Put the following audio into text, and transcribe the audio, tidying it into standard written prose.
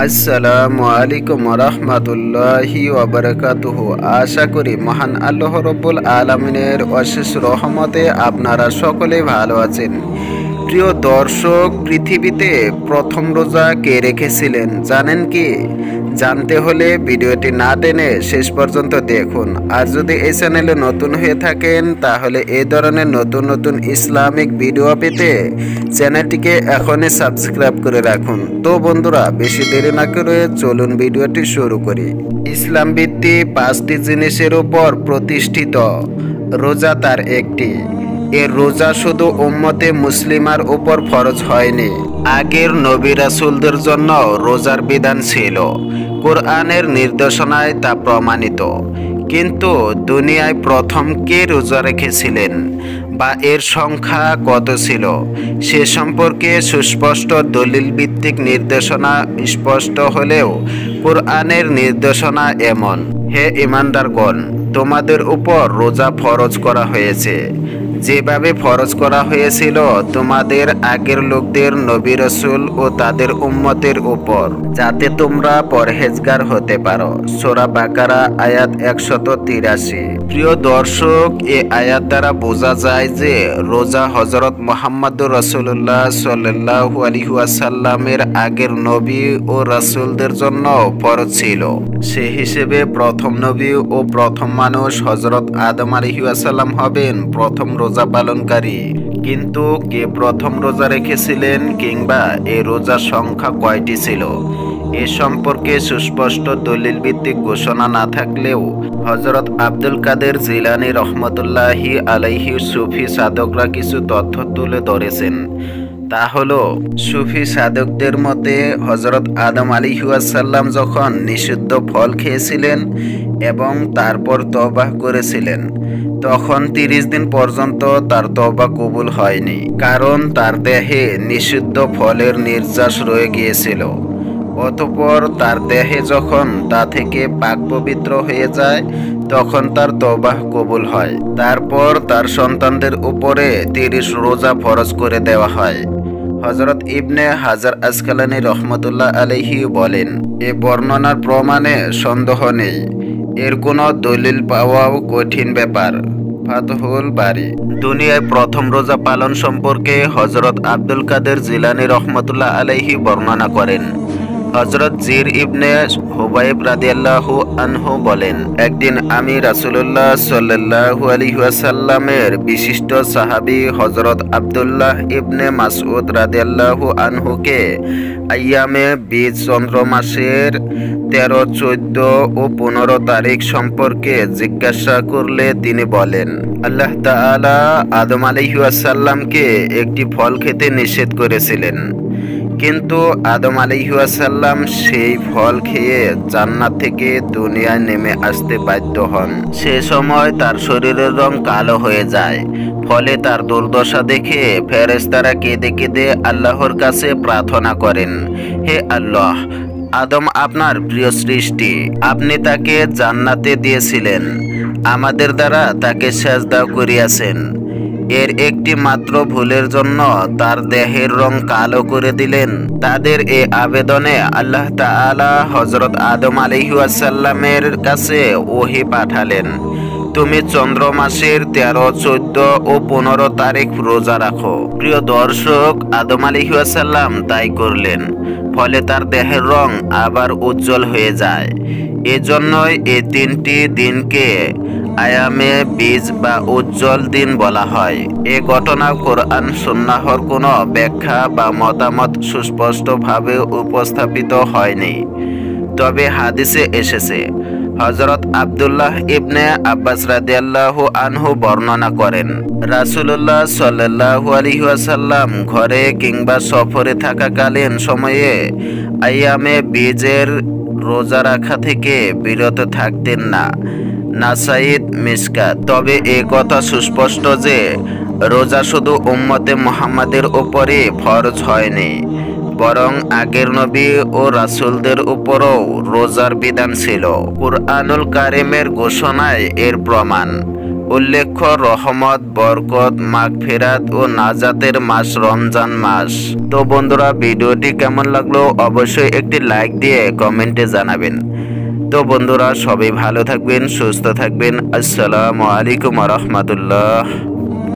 আসসালামু আলাইকুম রহমতুল্লাহি ওয়াবারাকাতুহু। আশা করি মহান আল্লাহ রব্বুল আলামিনের অশেষ রহমতে আপনারা সকলে ভালো আছেন। প্রিয় দর্শক, পৃথিবীতে প্রথম রোজা কে রেখেছিলেন জানেন কি? জানতে হলে ভিডিওটি না টেনে শেষ পর্যন্ত দেখুন। আর যদি এই চ্যানেলে নতুন হয়ে থাকেন তাহলে এই ধরনের নতুন নতুন ইসলামিক ভিডিও পেতে চ্যানেলটিকে এখনই সাবস্ক্রাইব করে রাখুন। তো বন্ধুরা, বেশি দেরি না করে চলুন ভিডিওটি শুরু করি। ইসলাম ভিত্তিক 5টি জিনিসের উপর প্রতিষ্ঠিত, রোজা তার একটি। এর রোজা শুধু উম্মতে মুসলিমার উপর ফরজ হয়নি, আগের নবী রাসূলদের জন্য রোজার বিধান ছিল। কোরআনের নির্দেশনায় তা প্রমাণিত। কিন্তু দুনিয়ায় প্রথম কে রোজা রেখেছিলেন বা এর সংখ্যা কত ছিল সে সম্পর্কে সুস্পষ্ট দলিল ভিত্তিক নির্দেশনা স্পষ্ট হলেও কোরআনের নির্দেশনা এমন: হে ঈমানদারগণ, তোমাদের উপর রোজা ফরজ করা হয়েছে যেভাবে ফরজ করা হয়েছিল তোমাদের আগের লোকদের নবী রাসূল ও তাদের উম্মতের উপর, যাতে তোমরা পরহেজগার হতে পারো। সূরা বাকারা আয়াত 183। প্রিয় দর্শক, এই আয়াত দ্বারা বোঝা যায় যে রোজা হযরত মুহাম্মদুর রাসূলুল্লাহ সাল্লাল্লাহু আলাইহি ওয়াসাল্লামের আগের নবী ও রাসূলদের জন্য ফরজ ছিল। সে হিসেবে প্রথম নবী ও প্রথম মানুষ হযরত আদম আলাইহিস সালাম হবেন প্রথম রোজা পালনকারী। কিন্তু কে প্রথম রোজা রেখেছিলেন কিংবা এই রোজার সংখ্যা কয়টি ছিল এ সম্পর্কে সুস্পষ্ট দলিল ভিত্তিক ঘোষণা না থাকলেও হযরত আব্দুল কাদের জিলানী রহমতুল্লাহি আলাইহি সুফি সাধকরা কিছু তথ্য তুলে ধরেছেন। তা হলো, সুফি সাধকদের মতে হযরত আদম আলাইহিস সালাম যখন নিষিদ্ধ ফল খেয়েছিলেন এবং তারপর তওবাহ করেছিলেন, তখন 30 দিন পর্যন্ত তার তওবা কবুল হয়নি, কারণ তার দেহে নিষিদ্ধ ফলের নির্যাস রয়ে গিয়েছিল। অতঃপর তার দেহে যখন তা থেকে পাক পবিত্র হয়ে যায় তখন তার তওবাহ কবুল হয়। তারপর তার সন্তানদের উপরে 30 রোজা ফরজ করে দেওয়া হয়। হযরত ইবনে হাজার আসকালানী রহমতুল্লাহ আলাইহি বলেন, এ বর্ণনার প্রমাণে সন্দেহ নেই, এর কোনো দলিল পাওয়াও কঠিন ব্যাপার। ফাতহুল বারী। দুনিয়ায় প্রথম রোজা পালন সম্পর্কে হযরত আব্দুল কাদের জিলানী রহমতুল্লাহ আলাইহি বর্ণনা করেন। হযরত জির ইবনে হুবাইব রাদিয়াল্লাহু আনহু বলেন, একদিন আমি রাসূলুল্লাহ সাল্লাল্লাহু আলাইহি ওয়াসাল্লামের বিশিষ্ট সাহাবী হযরত আব্দুল্লাহ ইবনে মাসউদ রাদিয়াল্লাহু আনহুকে আইয়ামে বীজ চন্দ্র মাসের 13, 14 ও 15 তারিখ সম্পর্কে জিজ্ঞাসা করলে তিনি বলেন, আল্লাহ তাআলা আদম আলাইহিস সালামকে একটি ফল খেতে নিষেধ করেছিলেন, কিন্তু আদম আলাইহিস সালাম সেই ফল খেয়ে জান্নাত থেকে দুনিয়ায় নেমে আসতে বাধ্য হন। সে সময় তার শরীরের রং কালো হয়ে যায়। ফলে তার দুর্দশা দেখে ফেরেশতারা কেঁদে কেঁদে আল্লাহর কাছে প্রার্থনা করেন, হে আল্লাহ, আদম আপনার প্রিয় সৃষ্টি, আপনি তাকে জান্নাতে দিয়েছিলেন, আমাদের দ্বারা তাকে সেজদা করিয়াছেন। এর একটি মাত্র ভুলের জন্য তার দেহের রং কালো করে দিলেন। তাদের এ আবেদনে আল্লাহ তাআলা হযরত আদম আলাইহিস সালামের কাছে ওহী পাঠালেন, তুমি চন্দ্র মাসের 13, 14 ও 15 তারিখ রোজা রাখো। প্রিয় দর্শক, আদম আলাইহিস সালাম তাই করলেন। ফলে তার দেহের রং আবার উজ্জ্বল হয়ে যায়। এজন্যই এই 3টি দিনকে আয়ামে বীজ বা উজ্জ্বল দিন বলা হয়। এ ঘটনা কোরআন সুন্নাহর কোনো ব্যাখ্যা বা মতামত সুস্পষ্টভাবে উপস্থাপিত হয়নি, তবে হাদিসে এসেছে। হযরত আব্দুল্লাহ ইবনে আব্বাস রাদিয়াল্লাহু আনহু বর্ণনা করেন, রাসূলুল্লাহ সাল্লাল্লাহু আলাইহি ওয়াসাল্লাম ঘরে কিংবা সফরে থাকাকালীন সময়ে আইয়ামে বীজের রোজা রাখা থেকে বিরত থাকতেন না। নাসাইদ মিশকাত। তবে এ কথা সুস্পষ্ট যে রোজা শুধু উম্মতে মুহাম্মাদের উপরই ফরজ হয়নি, বরং আগের নবী ও রাসূলদের উপরও রোজার বিধান ছিল। কুরআনুল কারীমের ঘোষণায় এর প্রমাণ। উল্লেখ্য রহমত, বরকত, মাগফিরাত ও নাজাতের মাস রমজান মাস। তো বন্ধুরা, ভিডিওটি কেমন লাগলো অবশ্যই একটি লাইক দিয়ে কমেন্টে জানাবেন। তো বন্ধুরা, সবাই ভালো থাকবেন, সুস্থ থাকবেন। আসসালামু আলাইকুম ওয়া রাহমাতুল্লাহ।